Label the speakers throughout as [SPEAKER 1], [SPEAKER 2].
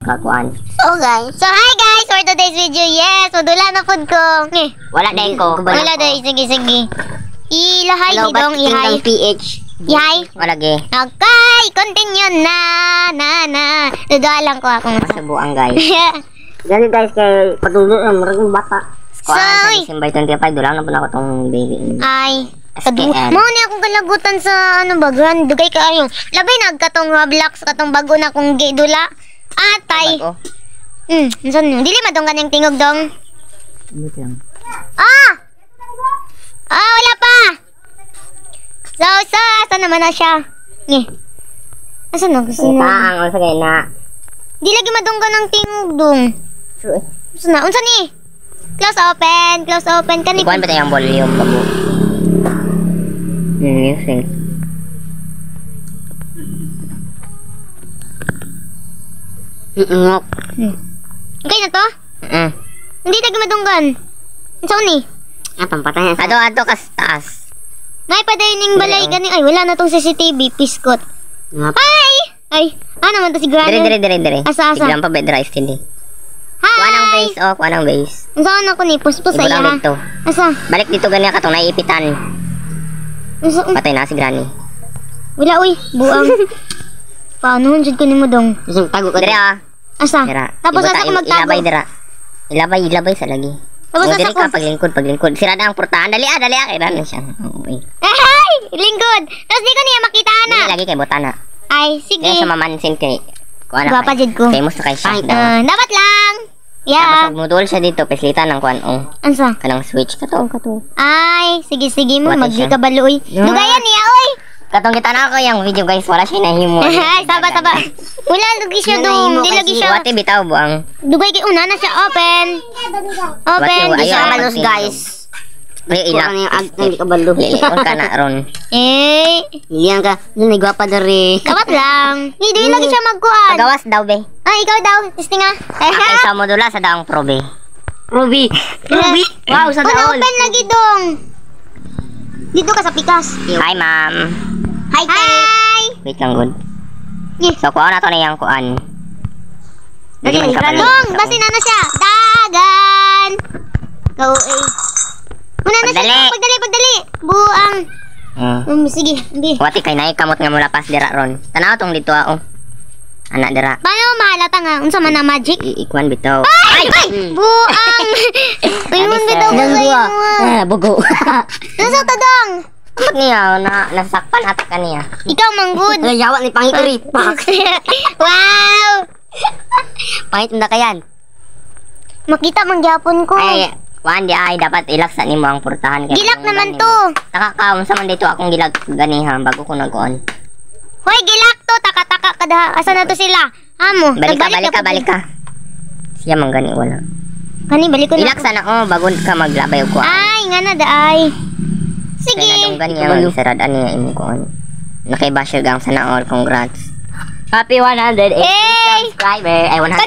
[SPEAKER 1] Kakuan.
[SPEAKER 2] So hi guys, for today's video, yes, madula na food ko.
[SPEAKER 1] Wala dahil ko.
[SPEAKER 2] Wala dahil, sige. Ilahay
[SPEAKER 1] Hello,
[SPEAKER 2] ni dong, ihay.
[SPEAKER 1] PH.
[SPEAKER 2] Ihay.
[SPEAKER 1] Wala ge.
[SPEAKER 2] Okay, continue na. Dudua lang ko akong
[SPEAKER 1] Masubuan guys. Dali guys, kay patuloy ang maraming bata. Kuan sa December 25, dulang na po na ako tong baby.
[SPEAKER 2] Ay.
[SPEAKER 1] SKN.
[SPEAKER 2] Mao ni akong kalagutan sa ano ba, grand dugay kaayo. Labay nagkatong Roblox katong bago na kong gidula. Atay. Unsan mo? Dili madonggan yung tingog dong. Wala pa. So, asa naman na siya? Asa na?
[SPEAKER 1] Ang sa kay na.
[SPEAKER 2] Di lagi madonggan ng tingog dong. Asa na? Unsan ni? Close open. Kanip.
[SPEAKER 1] Ikuan ba tayong volume bago? Music. Ngok.
[SPEAKER 2] Okay na to? Hindi lagi madonggan. Unsan ni?
[SPEAKER 1] Pampatay. Ato kas taas.
[SPEAKER 2] May padayining balay gani. Ay, wala na tong CCTV. Piskot. Ay, naman to si Granny.
[SPEAKER 1] Dire.
[SPEAKER 2] Asa?
[SPEAKER 1] Biglang pa bed rice hindi.
[SPEAKER 2] Hi!
[SPEAKER 1] Kuha ng base.
[SPEAKER 2] Saan ako ni? Puspos ay ha?
[SPEAKER 1] Dito.
[SPEAKER 2] Asa?
[SPEAKER 1] Balik dito ganyan ka itong naiipitan. Patay na si Granny.
[SPEAKER 2] Wala, uy. Buang. Paano? Diyan ko ni mo dong.
[SPEAKER 1] Tago ka dira.
[SPEAKER 2] Asa?
[SPEAKER 1] Dira.
[SPEAKER 2] Tapos asa ko magtago?
[SPEAKER 1] Ilabay dira. Ilabay sa lagi.
[SPEAKER 2] Tapos asa ko?
[SPEAKER 1] Paglingkod. Sira na ang portahan. Dali. Kailan na siya.
[SPEAKER 2] Ay! Lingkod! Tapos di ko niya makita na.
[SPEAKER 1] Hindi lagi kay botana.
[SPEAKER 2] Ay, sige.
[SPEAKER 1] Kaya sa mamansin kay
[SPEAKER 2] Gwapa dyan ko.
[SPEAKER 1] Famous na kay siya.
[SPEAKER 2] Dapat lang.
[SPEAKER 1] Tapos
[SPEAKER 2] Yeah.
[SPEAKER 1] magmudol siya dito. Peslita ng kuan.
[SPEAKER 2] Ansa?
[SPEAKER 1] Kanang switch. Kato.
[SPEAKER 2] Ay, sige mo.
[SPEAKER 1] What is
[SPEAKER 2] Magli
[SPEAKER 1] siya?
[SPEAKER 2] ka balo, uy. Dugayan niya, uy.
[SPEAKER 1] Katong kita na ako yung video guys. Wala siya nahimo.
[SPEAKER 2] Ay, taba. Wala, lagi siya dong. Di lagi siya.
[SPEAKER 1] Wati bitaw buang.
[SPEAKER 2] Dugay kay una na siya. Open.
[SPEAKER 1] Wati,
[SPEAKER 2] Di siya
[SPEAKER 1] ayaw,
[SPEAKER 2] malos,
[SPEAKER 1] ayaw.
[SPEAKER 2] guys.
[SPEAKER 1] May inak. Hindi ka balo. Lilikon ka na ron. Iliyan ka. Nagwapa na rin.
[SPEAKER 2] Dapat lang. Hindi lagi siya magkuhan.
[SPEAKER 1] Pagawas daw be.
[SPEAKER 2] Ay, ikaw daw. Testing nga.
[SPEAKER 1] Ay sa modula sa daong probe. Probe. Wow, sa daon.
[SPEAKER 2] Open lagi dong. Dito ka sa pikas.
[SPEAKER 1] Hi ma'am.
[SPEAKER 2] Hi.
[SPEAKER 1] Wait lang good.
[SPEAKER 2] Yeah.
[SPEAKER 1] So kuha na to na yung kuan. Dili man kabalo.
[SPEAKER 2] Dong, basi na siya. Dagan. Go, Muna na siya. Pagdali. Buang. Sige. Hindi.
[SPEAKER 1] Wati kay naik kamot nga mula pas dira ron. Tanaw tong dito Anak dira.
[SPEAKER 2] Paano mahalata nga? Unsa man na magic?
[SPEAKER 1] Ikuan bitaw.
[SPEAKER 2] Ay! Buang! Ayun bitaw ko sa iyo.
[SPEAKER 1] Bugo.
[SPEAKER 2] Nasa to dong?
[SPEAKER 1] Bakit niya nasakpan at kaniya?
[SPEAKER 2] Ikaw manggod.
[SPEAKER 1] Yawa ni pangitiri.
[SPEAKER 2] Wow!
[SPEAKER 1] Pangit na kayan.
[SPEAKER 2] Makita man gyapon ko.
[SPEAKER 1] Ay, kuan di ay dapat ilaksa nimo ang portahan kay.
[SPEAKER 2] Gilak naman to.
[SPEAKER 1] Takakaon sa man dito akong gilag ganiha bago ko nag-on.
[SPEAKER 2] Hoy, gilak to. Taka-taka kada. Asa na to sila? Amo.
[SPEAKER 1] Balik ka. Siya man gani wala.
[SPEAKER 2] Kani balik ko na.
[SPEAKER 1] Ilaksa na bago ka maglabay og kuan.
[SPEAKER 2] Ay, nga na daay. Sige.
[SPEAKER 1] Kaya nadong ganyan sarad ani imo kuan. Nakibashir gang sana all. Congrats. Happy 180 subscriber. Ay 100.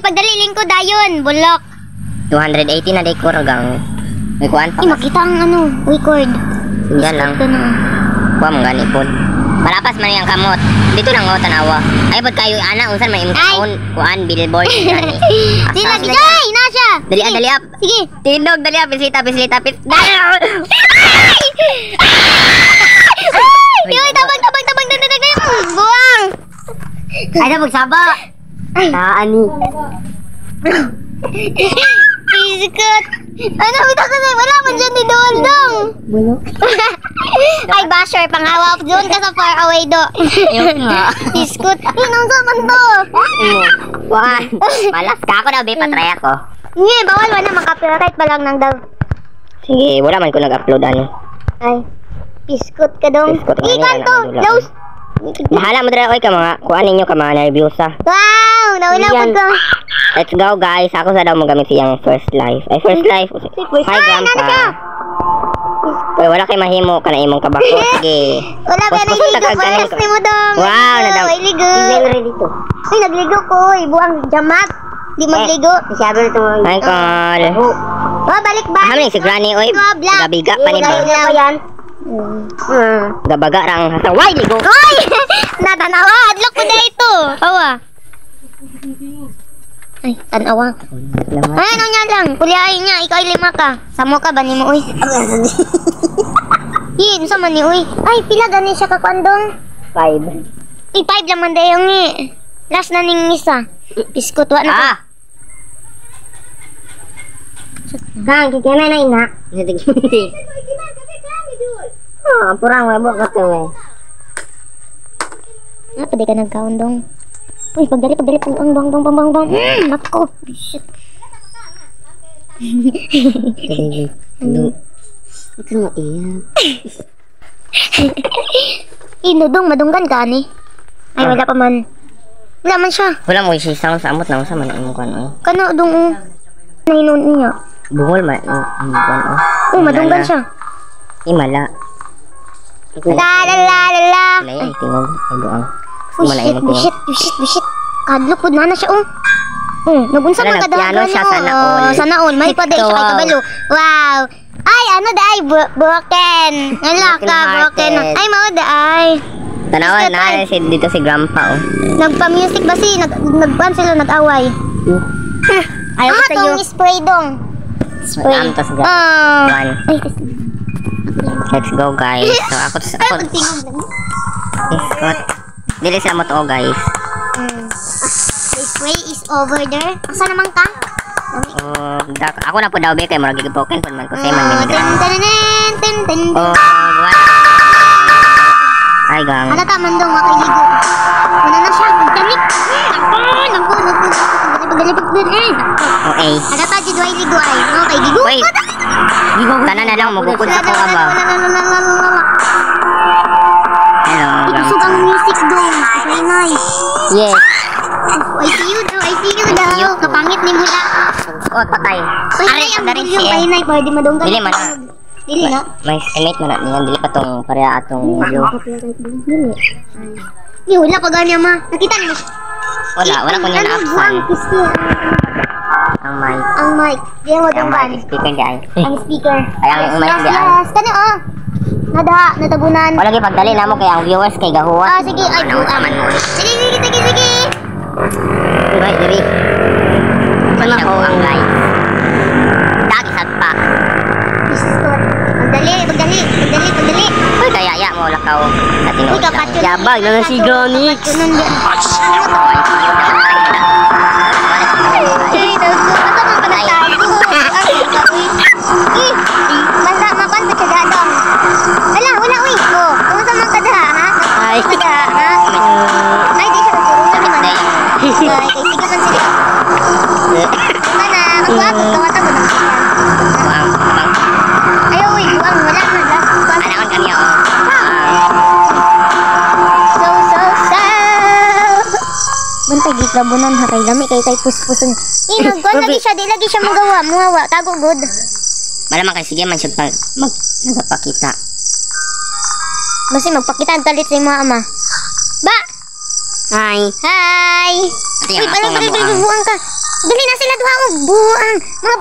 [SPEAKER 2] Pagdali lingkod dayon. Bulok.
[SPEAKER 1] 280 na day ko ragang. May kuan pa.
[SPEAKER 2] Makita ang ano, record.
[SPEAKER 1] Yan lang.
[SPEAKER 2] Ito na.
[SPEAKER 1] Kuam gani pod. Malapas man yang kamot. Dito lang tanawa. Ay pod kayo ana unsan may imkaon kuan billboard gani.
[SPEAKER 2] Di lagi jay na siya.
[SPEAKER 1] Dali up.
[SPEAKER 2] Sige.
[SPEAKER 1] Tindog dali up bislita.
[SPEAKER 2] Yoy, tabang. Buang.
[SPEAKER 1] Ay na magsaba. Ani.
[SPEAKER 2] Biskot. Ano bitaw ko say wala man dyan ni Doldong.
[SPEAKER 1] Bulok.
[SPEAKER 2] Ay basher panghawa doon ka sa far away do.
[SPEAKER 1] Ayun nga.
[SPEAKER 2] Biskot. Inong sa man to.
[SPEAKER 1] Kuan. Malas ka ako na be patry ako.
[SPEAKER 2] Nye, bawal wala makapirate pa lang nang daw.
[SPEAKER 1] Sige, wala man ko nag-upload ano.
[SPEAKER 2] Ay. Biskot ka dong.
[SPEAKER 1] Biskot nga
[SPEAKER 2] Ikan
[SPEAKER 1] nila,
[SPEAKER 2] to.
[SPEAKER 1] nadula.
[SPEAKER 2] Laus.
[SPEAKER 1] Bahala mo dira oy ka mga kuan ninyo ka mga nervyosa.
[SPEAKER 2] Wow, naulaw ko.
[SPEAKER 1] Let's go guys. Ako sa daw magamit siyang first life. Ay first life. Hi grandpa. Uy, wala kay mahimo ka na imong kabako. Sige.
[SPEAKER 2] Wala ba
[SPEAKER 1] Puspos
[SPEAKER 2] nagligo
[SPEAKER 1] na
[SPEAKER 2] ko
[SPEAKER 1] kaganin
[SPEAKER 2] last mo dong.
[SPEAKER 1] Wow, nadam.
[SPEAKER 2] Ay, ligo.
[SPEAKER 1] dito.
[SPEAKER 2] Ay, nagligo ko. Buang jamat. Di magligo.
[SPEAKER 1] Sabi ito. Hi call.
[SPEAKER 2] Balik.
[SPEAKER 1] Haming si Granny oy. Gabiga pa ni ba?
[SPEAKER 2] Yan.
[SPEAKER 1] Gabaga rang hasaway ligo.
[SPEAKER 2] Oy! Natanawa. Adlok ko na ito. Awa. Ay, tanawa.
[SPEAKER 1] Laman.
[SPEAKER 2] Ay, ano niya lang. Kuliahin niya. Ikaw ay 5 ka. Samo ka ba ni mo, uy? Yin, sa man ni, uy. Ay, pila gani siya kakwandong?
[SPEAKER 1] 5.
[SPEAKER 2] 5 lang man dayong eh. Last na ning isa. Biskot, wa na.
[SPEAKER 1] Ah! Kang, kikina na ina. Oh, purang webo ka to eh.
[SPEAKER 2] Pwede ka nagkaundong. Uy, pagdali, bang. Nako. Shit.
[SPEAKER 1] Huwag ka maiyak.
[SPEAKER 2] Inudong, madunggan ka, ani? Ay, wala pa man. Wala man siya.
[SPEAKER 1] Wala mo isisang sa amot na sa man ang mukha no.
[SPEAKER 2] Kano, dong, nahinon niya.
[SPEAKER 1] Bungol man ang mukha no.
[SPEAKER 2] Madunggan siya.
[SPEAKER 1] Imala.
[SPEAKER 2] La.
[SPEAKER 1] Lay ay tingog ay buang.
[SPEAKER 2] Uy, shit. Kadlok po na siya, nabunsa
[SPEAKER 1] Wala,
[SPEAKER 2] man kadahagan
[SPEAKER 1] nagpiano siya, sana all.
[SPEAKER 2] Sana all. May pa siya kay
[SPEAKER 1] Wow.
[SPEAKER 2] kabalo. Wow. Ay, ano da ay, broken. Wala ka, broken.
[SPEAKER 1] Broken-hearted.
[SPEAKER 2] Ay, mao da ay.
[SPEAKER 1] Tanawan na si dito si grandpa oh.
[SPEAKER 2] Nagpa-music ba si? Nagpan sila, nag-away.
[SPEAKER 1] Ayaw ko sa iyo.
[SPEAKER 2] Tong spray dong. Spray.
[SPEAKER 1] Tas ga. One.
[SPEAKER 2] Ay,
[SPEAKER 1] Let's go guys. So ako
[SPEAKER 2] pagtingog lang.
[SPEAKER 1] Scott. Dili sa mo to guys.
[SPEAKER 2] The spray is over there. Asa naman ka?
[SPEAKER 1] Oh, ako na po daw be kay murag gipoken pud man ko say man
[SPEAKER 2] Ten.
[SPEAKER 1] gini. Oh, what? Ay gang.
[SPEAKER 2] Halata man dong makaligo. Ano na siya? Damit. Naku. Pagdali.
[SPEAKER 1] Okay.
[SPEAKER 2] Halata jud way ligo ay. Okay, ligo.
[SPEAKER 1] Wait. Tanan na lang mabukod sa ko ba. Hello.
[SPEAKER 2] Itusog ang music dong. Okay, nice.
[SPEAKER 1] Yes.
[SPEAKER 2] I see you daw. Kapangit ni mula.
[SPEAKER 1] Oh, patay.
[SPEAKER 2] Ay, ang
[SPEAKER 1] dari
[SPEAKER 2] bulyo. Ay, nay, pwede madunggan.
[SPEAKER 1] Dili man.
[SPEAKER 2] Dili na.
[SPEAKER 1] May estimate man niyan dili pa tong pareha atong video.
[SPEAKER 2] Di, wala pa ganyan ma. Nakita niyo?
[SPEAKER 1] Wala ko niyan
[SPEAKER 2] Ang
[SPEAKER 1] option.
[SPEAKER 2] pisti.
[SPEAKER 1] Ang mic.
[SPEAKER 2] Ang mic. Di mo
[SPEAKER 1] Ang
[SPEAKER 2] dunggan.
[SPEAKER 1] mic speaker di ay.
[SPEAKER 2] Ang speaker.
[SPEAKER 1] Ay ang mic di ay.
[SPEAKER 2] Yes, kani oh. Nada, natabunan.
[SPEAKER 1] Wala gyud pagdali namo kay ang viewers kay gahuwa.
[SPEAKER 2] Ah, sige, ay buang.
[SPEAKER 1] man mo.
[SPEAKER 2] Sige.
[SPEAKER 1] Right, diri. Wala ko ang light. Dagi sad pa.
[SPEAKER 2] Biskot. Pagdali.
[SPEAKER 1] Uy, kaya mo lakaw sa
[SPEAKER 2] Uy,
[SPEAKER 1] tinuod.
[SPEAKER 2] kapatyo.
[SPEAKER 1] Yabag na si Granix.
[SPEAKER 2] Basta mapan pa siya dong. Wala uy. Oh, kumusta man ka da ha?
[SPEAKER 1] Ay.
[SPEAKER 2] Ka da ha? Ay, di siya nagsurusan ni man. Ay, kay sige man sila. Kana, magwapo ka wata mo nang siya. Ayaw uy, buang wala na last one.
[SPEAKER 1] Anaon kaniya oh.
[SPEAKER 2] So. Bantay di kabunan ha kay lami kay puspuson. Nagkuhan lagi siya, di lagi siya magawa, muhawa, tago good.
[SPEAKER 1] Malamang kay sige man siya nagapakita.
[SPEAKER 2] Basta magpakita ang talit sa mga ama. Ba!
[SPEAKER 1] Hi.
[SPEAKER 2] Hi!
[SPEAKER 1] Ate,
[SPEAKER 2] Uy,
[SPEAKER 1] ako nga buang.
[SPEAKER 2] buang ka. Dali na sila duha og buang. Mga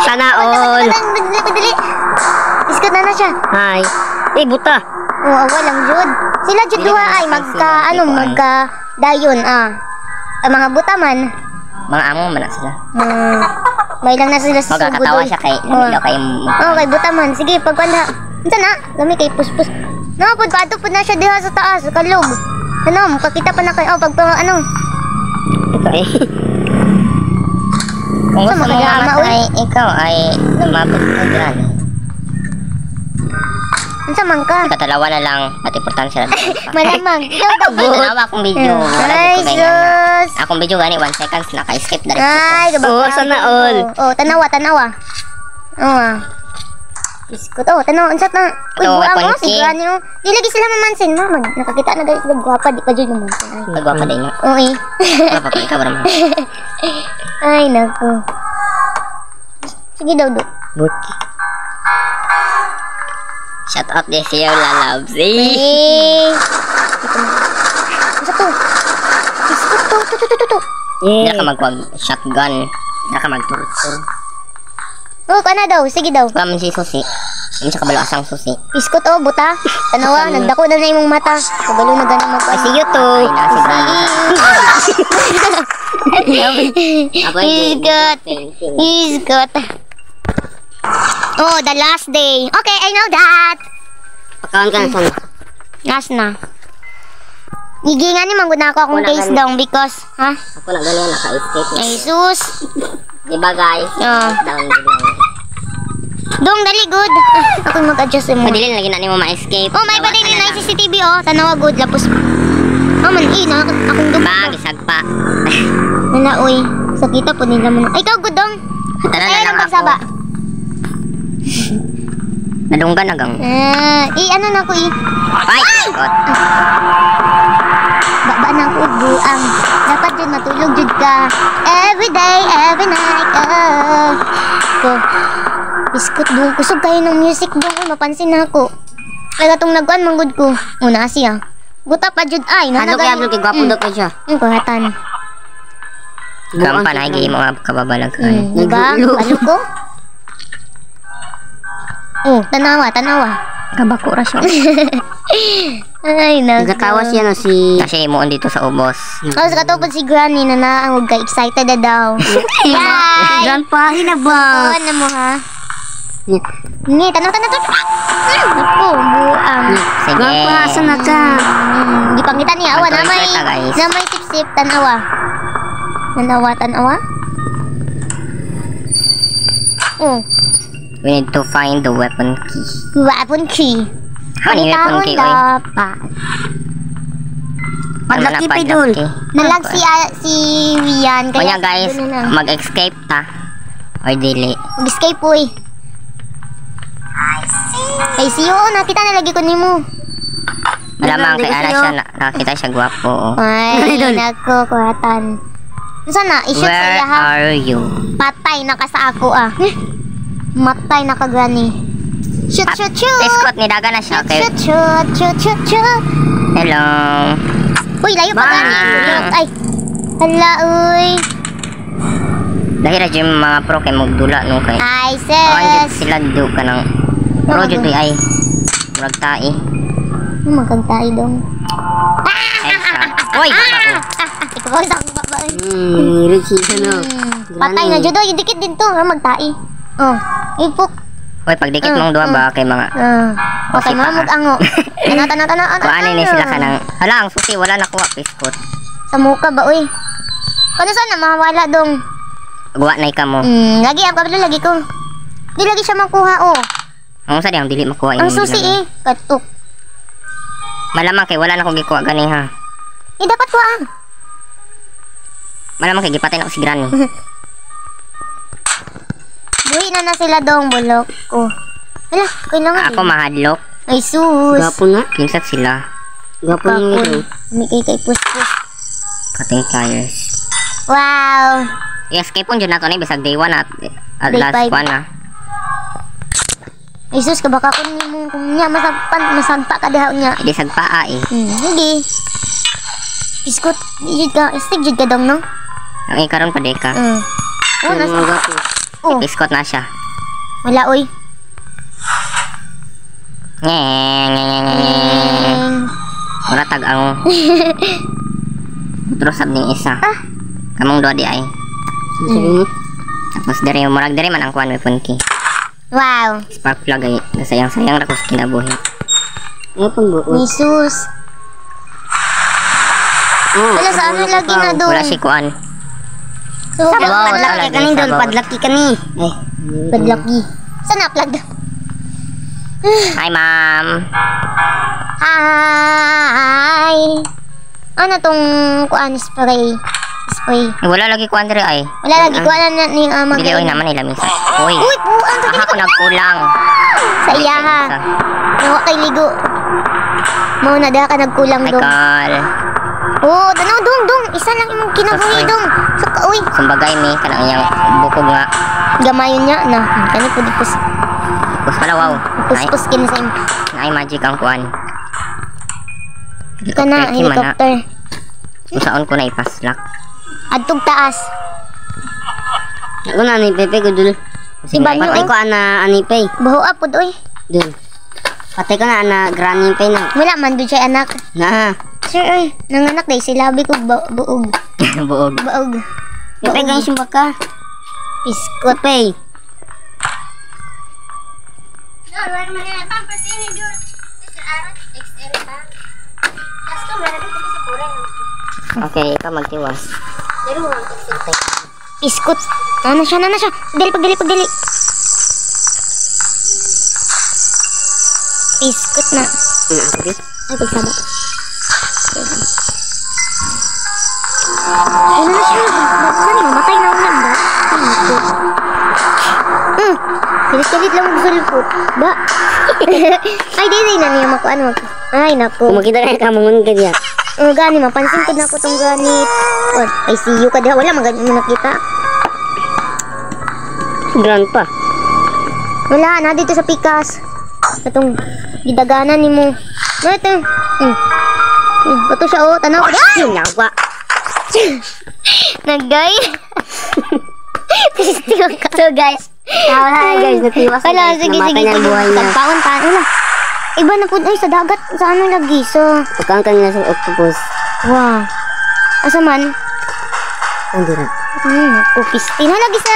[SPEAKER 1] Sana all.
[SPEAKER 2] Dali. Iskot na siya.
[SPEAKER 1] Hi. Buta.
[SPEAKER 2] Oo, walang jud. Sila jud
[SPEAKER 1] Dili
[SPEAKER 2] duha
[SPEAKER 1] na
[SPEAKER 2] ay
[SPEAKER 1] sila,
[SPEAKER 2] magka dayon Ang mga buta man.
[SPEAKER 1] Mga amo man na sila.
[SPEAKER 2] May lang na sila sa
[SPEAKER 1] Magkakatawa
[SPEAKER 2] sugod,
[SPEAKER 1] siya kay
[SPEAKER 2] Oo.
[SPEAKER 1] namilaw kay
[SPEAKER 2] Kay buta man. Sige, pagpanda. Unsa na? Lami kay puspus. Napod pato pud na siya diha sa taas, sa kalog. Ano, makita pa na kayo pag ano.
[SPEAKER 1] Okay. Kung gusto mo
[SPEAKER 2] makagama,
[SPEAKER 1] mamatay, ikaw ay lumapit ka dyan.
[SPEAKER 2] Unsa man ka?
[SPEAKER 1] Katalawa na lang at importansya na.
[SPEAKER 2] Malamang. Ikaw daw
[SPEAKER 1] Tanawa akong video.
[SPEAKER 2] Ay, sus.
[SPEAKER 1] Akong video gani 1 seconds naka-skip na rin.
[SPEAKER 2] Ay, gabak.
[SPEAKER 1] Oo, sana all.
[SPEAKER 2] Oh, tanawa. Oo. Biskot. Oh, tanawa. Unsat na. Uy,
[SPEAKER 1] Ito,
[SPEAKER 2] buang mo.
[SPEAKER 1] konti.
[SPEAKER 2] Sigura niyo. Di lagi sila mamansin. Mama, nakakita na guys. Gagwapa. Di pa dyan mamansin. Ay.
[SPEAKER 1] Pagwa pa din.
[SPEAKER 2] Oo,
[SPEAKER 1] Papa, ikaw ba naman?
[SPEAKER 2] Ay, naku. Sige daw, do.
[SPEAKER 1] Buti. Shout out this year, lalabs.
[SPEAKER 2] Eh. Unsat to? Biskot to.
[SPEAKER 1] Hindi ka mag-shotgun. Hindi ka mag-turtur.
[SPEAKER 2] Oh, kana daw. Sige daw.
[SPEAKER 1] Kami si Susi. Hindi siya kabalo asang susi.
[SPEAKER 2] Iskot oh, buta. Tanawa, nagdako na imong mata. Kabalo na ganang mag
[SPEAKER 1] Ay, see you too. Ay, na si Brando.
[SPEAKER 2] Iskot. Oh, the last day. Okay, I know that.
[SPEAKER 1] Pagkaon ka na sana.
[SPEAKER 2] Last na. Gigingan ni manggod na ako akong
[SPEAKER 1] Ako na
[SPEAKER 2] case
[SPEAKER 1] gani.
[SPEAKER 2] dong because, ha?
[SPEAKER 1] Ako na ganyan, naka-escape.
[SPEAKER 2] Ay, sus.
[SPEAKER 1] Diba guys?
[SPEAKER 2] Oh.
[SPEAKER 1] Down din lang.
[SPEAKER 2] Dong, dali, good. Ako mag-adjust mo.
[SPEAKER 1] Madili lagi na mo ma-escape.
[SPEAKER 2] Oh, may badili na yung CCTV, oh. Tanawa, good. Lapos. Oh, man, na. Akong dong.
[SPEAKER 1] Ba, gisagpa.
[SPEAKER 2] Nana, uy. Sakita po nila mo. Ay, ikaw, good, dong.
[SPEAKER 1] Tara na
[SPEAKER 2] Ay,
[SPEAKER 1] lang
[SPEAKER 2] ang pagsaba.
[SPEAKER 1] Nadunggan na gang.
[SPEAKER 2] Ano na ko,
[SPEAKER 1] Ay! Scott.
[SPEAKER 2] Baba na ko, buang. Dapat dyan matulog dyan ka. Every day, every night. Ko. Biskot dong. Kusog kayo ng music dong. Ay, mapansin na ako. Ay, gatong nagkuhan, manggod ko. Una siya. Buta pa dyan. Ay,
[SPEAKER 1] Ano kaya mo kay gwapo daw kayo siya?
[SPEAKER 2] Kuhatan.
[SPEAKER 1] Gampa na higi mo nga kababalag ka.
[SPEAKER 2] Diba? Ano ko? Oh, tanawa.
[SPEAKER 1] Kabako ra siya.
[SPEAKER 2] Ay,
[SPEAKER 1] Nagatawa siya no si... Kasi imuon dito sa ubos.
[SPEAKER 2] Oh, sa katupad si Granny na naangog ka. Excited na daw. Yay!
[SPEAKER 1] Grandpa, hinaba.
[SPEAKER 2] Oo, na mo ha? Ngi, tanaw. Naku, buang.
[SPEAKER 1] Sige.
[SPEAKER 2] Grandpa, asan na ka? Di pangitan niya. Awa,
[SPEAKER 1] Pagkawin
[SPEAKER 2] namay.
[SPEAKER 1] kita, guys.
[SPEAKER 2] Namay sip-sip. Tanawa. Tanawa. Oh,
[SPEAKER 1] We need to find the weapon key.
[SPEAKER 2] weapon key.
[SPEAKER 1] Ano yung weapon key, oy?
[SPEAKER 2] dapat.
[SPEAKER 1] Padlaki pa idol.
[SPEAKER 2] Nalag si Rian.
[SPEAKER 1] Kaya guys,
[SPEAKER 2] doon na lang.
[SPEAKER 1] mag-escape ta. Or dili.
[SPEAKER 2] Mag-escape po eh. Ay, siyo. Nakita na lagi ko ni mo.
[SPEAKER 1] Malamang kay Ana siya, nakita siya gwapo. Oh.
[SPEAKER 2] Ay, nako, kuratan. Saan na? I-shoot sa
[SPEAKER 1] Where
[SPEAKER 2] iya ha?
[SPEAKER 1] are you?
[SPEAKER 2] Patay na ka sa ako ah. Matay na ka, Granny. Shoot.
[SPEAKER 1] Iskot, nidaga na siya. Okay.
[SPEAKER 2] Shoot.
[SPEAKER 1] Hello.
[SPEAKER 2] Uy, layo pa,
[SPEAKER 1] Bye.
[SPEAKER 2] Granny. Ay. Hala, uy.
[SPEAKER 1] Dahil na yung mga pro kay magdula no kay.
[SPEAKER 2] Ay,
[SPEAKER 1] Anjit
[SPEAKER 2] sis.
[SPEAKER 1] sila do ka ng pro jud ay. Murag tai.
[SPEAKER 2] Magkagtay dong.
[SPEAKER 1] Ay sa. Oy, bako.
[SPEAKER 2] Ikaw sa akong babae.
[SPEAKER 1] Ricky no.
[SPEAKER 2] Patay na, Judo. Yung dikit din to. Magtai. Oh, ipok.
[SPEAKER 1] Oy, pagdikit mong duha ba kay mga
[SPEAKER 2] Okay,
[SPEAKER 1] si paa.
[SPEAKER 2] mamag ango. Tana.
[SPEAKER 1] kuanin ni sila kanang. Hala, ang susi wala nakuha piskot.
[SPEAKER 2] Sa muka ba, uy? Kano sana mawala dong?
[SPEAKER 1] Guwa na ka mo.
[SPEAKER 2] Lagi ang kabila lagi ko. Di lagi siya makuha, oh.
[SPEAKER 1] Ang sa diyang dili makuha
[SPEAKER 2] Ang
[SPEAKER 1] imong
[SPEAKER 2] susi
[SPEAKER 1] ginagawa.
[SPEAKER 2] Katok.
[SPEAKER 1] Malamang kay wala na kong gikuha gani ha.
[SPEAKER 2] Dapat ko ah.
[SPEAKER 1] Malamang kay gipatay na ko si Granny.
[SPEAKER 2] Buhi na sila dong, bulok ko. Hala, kailangan.
[SPEAKER 1] Ako mahadlok.
[SPEAKER 2] Ay, sus.
[SPEAKER 1] na. Kinsat sila. Gapo
[SPEAKER 2] Umikay kay pus-pus.
[SPEAKER 1] Cutting pliers.
[SPEAKER 2] Wow.
[SPEAKER 1] I-escape on dyan nato na bisag day 1 at
[SPEAKER 2] Day
[SPEAKER 1] last
[SPEAKER 2] five.
[SPEAKER 1] 1 na.
[SPEAKER 2] Ay, sus, kabaka ko mo kung niya masagpa ka dihaw niya.
[SPEAKER 1] Hindi sagpaa eh.
[SPEAKER 2] Hindi. Iskot, jud ka, Steve jud ka dong, no?
[SPEAKER 1] Ang ikaron pa deka.
[SPEAKER 2] Oh, nasa. Oh,
[SPEAKER 1] Iskot na siya.
[SPEAKER 2] wala, oy.
[SPEAKER 1] Ngeng. Wala tag ang trusab ning isa. Kamong duha di ay. Tapos dire murag dire man ang kuan weapon key.
[SPEAKER 2] Wow.
[SPEAKER 1] Spark plug ay nasayang-sayang ra ko sa kinabuhi.
[SPEAKER 2] Jesus. Wala sa ano lagi na doon.
[SPEAKER 1] Wala si kuan.
[SPEAKER 2] So,
[SPEAKER 1] Wow,
[SPEAKER 2] padlaki
[SPEAKER 1] talaga, sabaw.
[SPEAKER 2] padlaki ka ni. Padlaki. Saan na plug?
[SPEAKER 1] Hi ma'am.
[SPEAKER 2] Hi. Ano tong kuan spray? Spray.
[SPEAKER 1] Ay, wala lagi kuan dire ay.
[SPEAKER 2] Wala lagi kuan na ni amang.
[SPEAKER 1] Dili oy naman nila minsan. Uy.
[SPEAKER 2] Uy, buang sa
[SPEAKER 1] Aha ko nagkulang.
[SPEAKER 2] sa iya ha.
[SPEAKER 1] Isa.
[SPEAKER 2] Nawa kay ligo. Mao na da ka nagkulang
[SPEAKER 1] Ay
[SPEAKER 2] dong.
[SPEAKER 1] kal.
[SPEAKER 2] Oh, tanaw dong. Isa lang imong kinabuhi
[SPEAKER 1] Sus,
[SPEAKER 2] dong. Saka uy,
[SPEAKER 1] Sumbagay mi kanang iyang bukog nga.
[SPEAKER 2] gamayon niya na. Kani pud pus
[SPEAKER 1] Pus pala wow. Ay,
[SPEAKER 2] pus kini sa imo.
[SPEAKER 1] ay magic ang kuan.
[SPEAKER 2] Ka na
[SPEAKER 1] Helicopter key man na.
[SPEAKER 2] helicopter.
[SPEAKER 1] Kung saan ko na ipaslak.
[SPEAKER 2] Adtog taas.
[SPEAKER 1] Ako na ni Pepe ko dul.
[SPEAKER 2] Si Banyo,
[SPEAKER 1] Patay
[SPEAKER 2] oh.
[SPEAKER 1] ko ana ani Pe.
[SPEAKER 2] Baho apod oy.
[SPEAKER 1] Dun. Patay ka na granny pa na.
[SPEAKER 2] Wala man doon siya anak.
[SPEAKER 1] Na.
[SPEAKER 2] Sir, ay, nanganak dahil sila ko buog.
[SPEAKER 1] Buog.
[SPEAKER 2] Buog.
[SPEAKER 1] Patay ka yung sumba ka.
[SPEAKER 2] Biskot.
[SPEAKER 1] Patay. Okay, ikaw magtiwas.
[SPEAKER 2] Biskot. Na siya. Pagdali. Biskot na.
[SPEAKER 1] Ako di.
[SPEAKER 2] Ay, pagsaba. Ay, na siya. Saan mamatay na ulan ba? Kilit-kilit lang magsulpot. Ba? Ay, di na niya makuan mo. Ay, naku.
[SPEAKER 1] Kung makita ka kamungon ka diya.
[SPEAKER 2] Gani, mapansin ko na ko itong ganit. Ay, see you ka diha. Wala, maganyan mo nakita.
[SPEAKER 1] Grand pa.
[SPEAKER 2] Wala, na dito sa pikas. Itong gidaganan ni mo. No, ito. Bato siya, oh. Tanaw.
[SPEAKER 1] Yun nawa.
[SPEAKER 2] Nagay. So, guys.
[SPEAKER 1] Wala guys, natiwas na
[SPEAKER 2] Wala,
[SPEAKER 1] guys.
[SPEAKER 2] sige.
[SPEAKER 1] Namatay na ang buhay niya.
[SPEAKER 2] Tagpaon. Wala. Iba na po. Ay, sa dagat. Sa ano lagi? So,
[SPEAKER 1] Pagkaan kanila sa octopus.
[SPEAKER 2] wow. Asa man?
[SPEAKER 1] Hindi na.
[SPEAKER 2] Kupisti na lagi sa...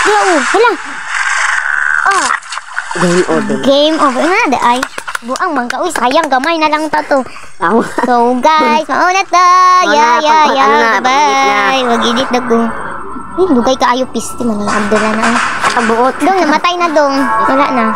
[SPEAKER 2] Hala.
[SPEAKER 1] Game over.
[SPEAKER 2] Game over na, ay. Buang mangka. Uy, sayang, gamay na lang tato.
[SPEAKER 1] Tama.
[SPEAKER 2] So, guys, mauna ta. Bye-bye. Mag-edit na ko. Lugay ka ayo pisti. Manilabdo na na.
[SPEAKER 1] Kabuot.
[SPEAKER 2] Dong, namatay na dong. Wala na.